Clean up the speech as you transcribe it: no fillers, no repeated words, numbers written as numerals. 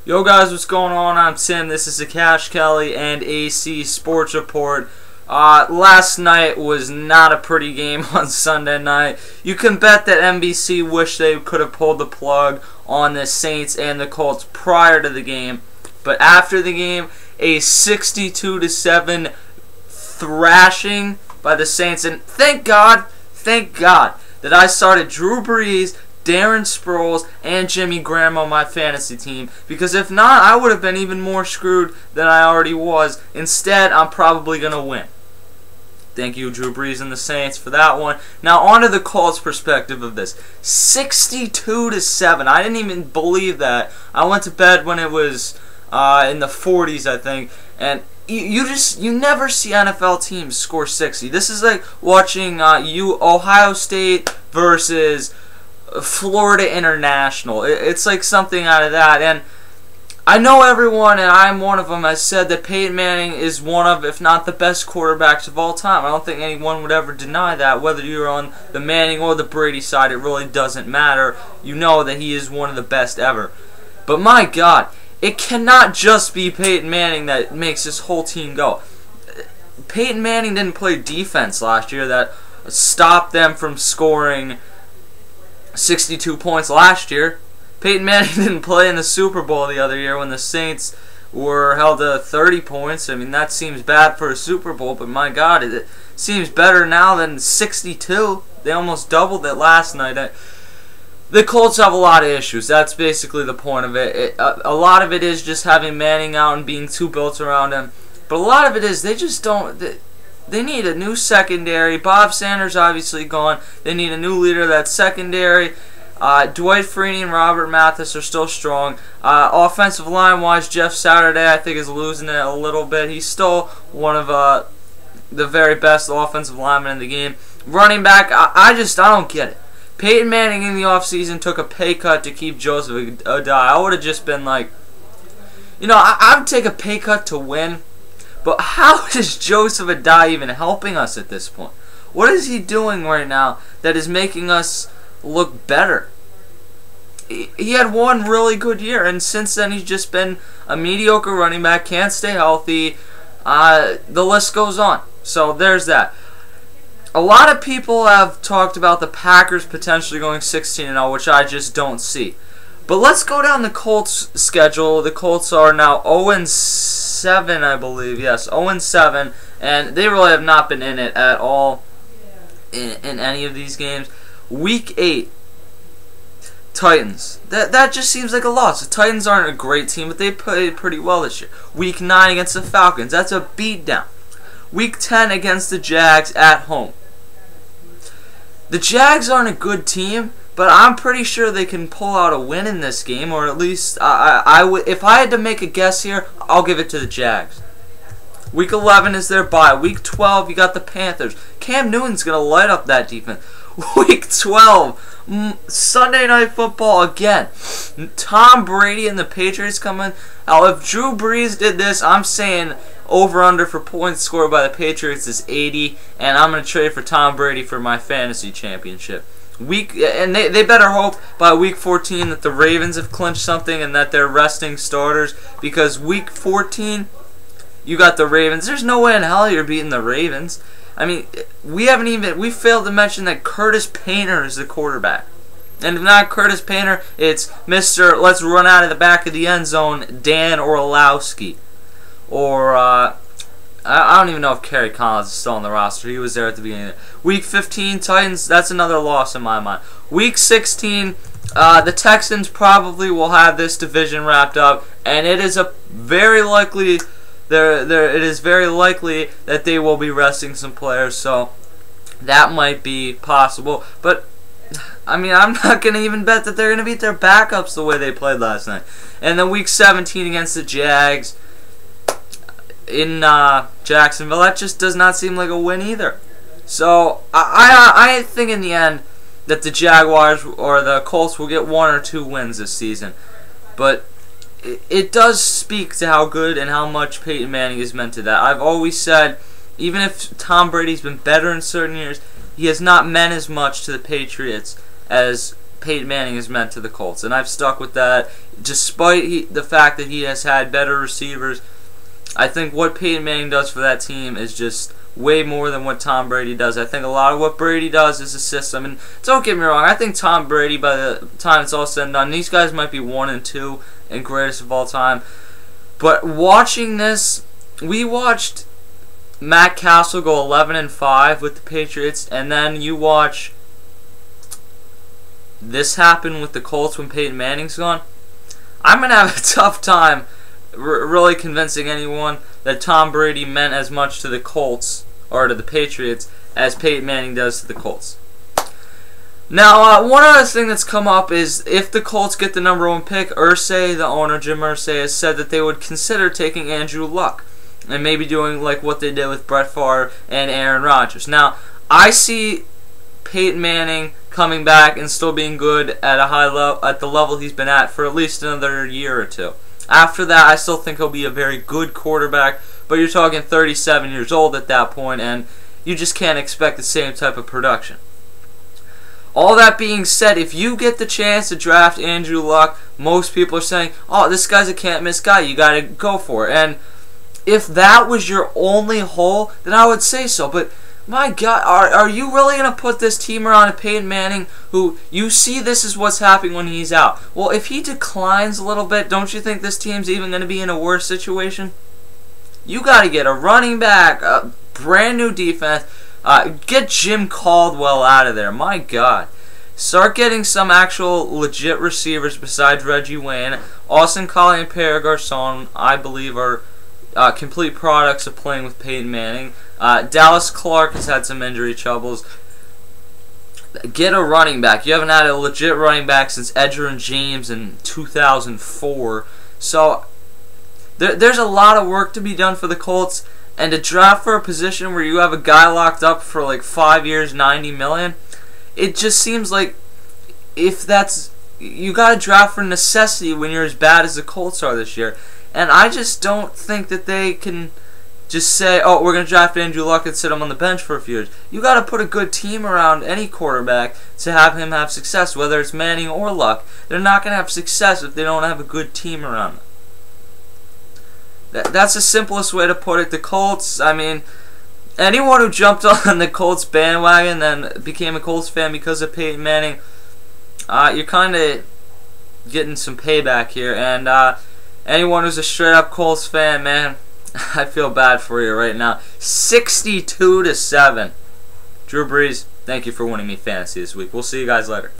Yo guys, what's going on? I'm Tim. This is the Cash Kelly and AC Sports Report. Last night was not a pretty game on Sunday night. You can bet that NBC wished they could have pulled the plug on the Saints and the Colts prior to the game. But after the game, a 62-7 thrashing by the Saints. And thank God that I started Drew Brees, Darren Sproles, and Jimmy Graham on my fantasy team, because if not, I would have been even more screwed than I already was. Instead, I'm probably going to win. Thank you, Drew Brees and the Saints, for that one. Now, on to the Colts' perspective of this. 62-7. I didn't even believe that. I went to bed when it was in the 40s, I think, and you never see NFL teams score 60. This is like watching Ohio State versus Florida International. It's like something out of that. And I know everyone, and I'm one of them, has said that Peyton Manning is one of, if not the best quarterbacks of all time. I don't think anyone would ever deny that. Whether you're on the Manning or the Brady side, it really doesn't matter. You know that he is one of the best ever. But my God, it cannot just be Peyton Manning that makes this whole team go. Peyton Manning didn't play defense last year that stopped them from scoring 62 points last year. Peyton Manning didn't play in the Super Bowl the other year when the Saints were held to 30 points. I mean, that seems bad for a Super Bowl, but my God, it seems better now than 62. They almost doubled it last night. The Colts have a lot of issues. That's basically the point of it. A lot of it is just having Manning out and being too built around him. But a lot of it is they just don't... They need a new secondary. Bob Sanders obviously gone. They need a new leader. That's secondary. Dwight Freeney and Robert Mathis are still strong. Offensive line-wise, Jeff Saturday, I think, is losing it a little bit. He's still one of the very best offensive linemen in the game. Running back, I don't get it. Peyton Manning in the offseason took a pay cut to keep Joseph Adai. I would have just been like, I would take a pay cut to win. But how is Joseph Adai even helping us at this point? What is he doing right now that is making us look better? He had one really good year, and since then he's just been a mediocre running back, can't stay healthy. The list goes on. So there's that. A lot of people have talked about the Packers potentially going 16-0, which I just don't see. But let's go down the Colts' schedule. The Colts are now 0-7, I believe. Yes, 0-7, and they really have not been in it at all in any of these games. Week 8, Titans. That just seems like a loss. The Titans aren't a great team, but they played pretty well this year. Week 9 against the Falcons. That's a beatdown. Week 10 against the Jags at home. The Jags aren't a good team, but I'm pretty sure they can pull out a win in this game, or at least if I had to make a guess here, I'll give it to the Jags. Week 11 is their bye. Week 12, you got the Panthers. Cam Newton's going to light up that defense. Week 12, Sunday Night Football again. Tom Brady and the Patriots coming. Now, if Drew Brees did this, I'm saying over-under for points scored by the Patriots is 80, and I'm going to trade for Tom Brady for my fantasy championship. And they better hope by week 14 that the Ravens have clinched something and that they're resting starters, because week 14, you got the Ravens. There's no way in hell you're beating the Ravens. I mean, we failed to mention that Curtis Painter is the quarterback. And if not Curtis Painter, it's Mr. Let's run out of the back of the end zone, Dan Orlowski. Or, I don't even know if Kerry Collins is still on the roster. He was there at the beginning. Week 15, Titans, that's another loss in my mind. Week 16, the Texans probably will have this division wrapped up, and it is very likely that they will be resting some players, so that might be possible. But I mean, I'm not going to even bet that they're going to beat their backups the way they played last night. And then week 17 against the Jags in Jacksonville, that just does not seem like a win either. So I think in the end that the Jaguars or the Colts will get 1 or 2 wins this season. But it does speak to how good and how much Peyton Manning is meant to that. I've always said, even if Tom Brady's been better in certain years, he has not meant as much to the Patriots as Peyton Manning has meant to the Colts, and I've stuck with that despite the fact that he has had better receivers. I think what Peyton Manning does for that team is just way more than what Tom Brady does. I think a lot of what Brady does is a system, and don't get me wrong, I think Tom Brady, by the time it's all said and done, these guys might be 1 and 2 and greatest of all time. But watching this, we watched Matt Castle go 11 and 5 with the Patriots, and then you watch this happen with the Colts when Peyton Manning's gone. I'm gonna have a tough time really convincing anyone that Tom Brady meant as much to the Colts or to the Patriots as Peyton Manning does to the Colts. Now, one other thing that's come up is if the Colts get the #1 pick, Irsay, the owner, Jim Irsay, has said that they would consider taking Andrew Luck and maybe doing like what they did with Brett Favre and Aaron Rodgers. Now, I see Peyton Manning coming back and still being good at a high level, at the level he's been at for at least another year or two. After that, I still think he'll be a very good quarterback, but you're talking 37 years old at that point, and you just can't expect the same type of production. All that being said, if you get the chance to draft Andrew Luck, most people are saying, oh, this guy's a can't-miss guy, you got to go for it. And if that was your only hole, then I would say so, but my God, are you really going to put this team around a Peyton Manning who you see this is what's happening when he's out? Well, if he declines a little bit, don't you think this team's even going to be in a worse situation? You got to get a running back, a brand new defense, get Jim Caldwell out of there. My God. Start getting some actual legit receivers besides Reggie Wayne. Austin Collie and Pierre Garçon, I believe, are complete products of playing with Peyton Manning. Dallas Clark has had some injury troubles. Get a running back. You haven't had a legit running back since Edgerrin James in 2004. So there's a lot of work to be done for the Colts. And to draft for a position where you have a guy locked up for like 5 years, $90 million, it just seems like if that's you got to draft for necessity when you're as bad as the Colts are this year. And I just don't think that they can just say, oh, we're going to draft Andrew Luck and sit him on the bench for a few years. You got to put a good team around any quarterback to have him have success, whether it's Manning or Luck. They're not going to have success if they don't have a good team around them. That's the simplest way to put it. The Colts, I mean, anyone who jumped on the Colts bandwagon and then became a Colts fan because of Peyton Manning, you're kind of getting some payback here. And anyone who's a straight-up Colts fan, man, I feel bad for you right now. 62-7. Drew Brees, thank you for winning me fantasy this week. We'll see you guys later.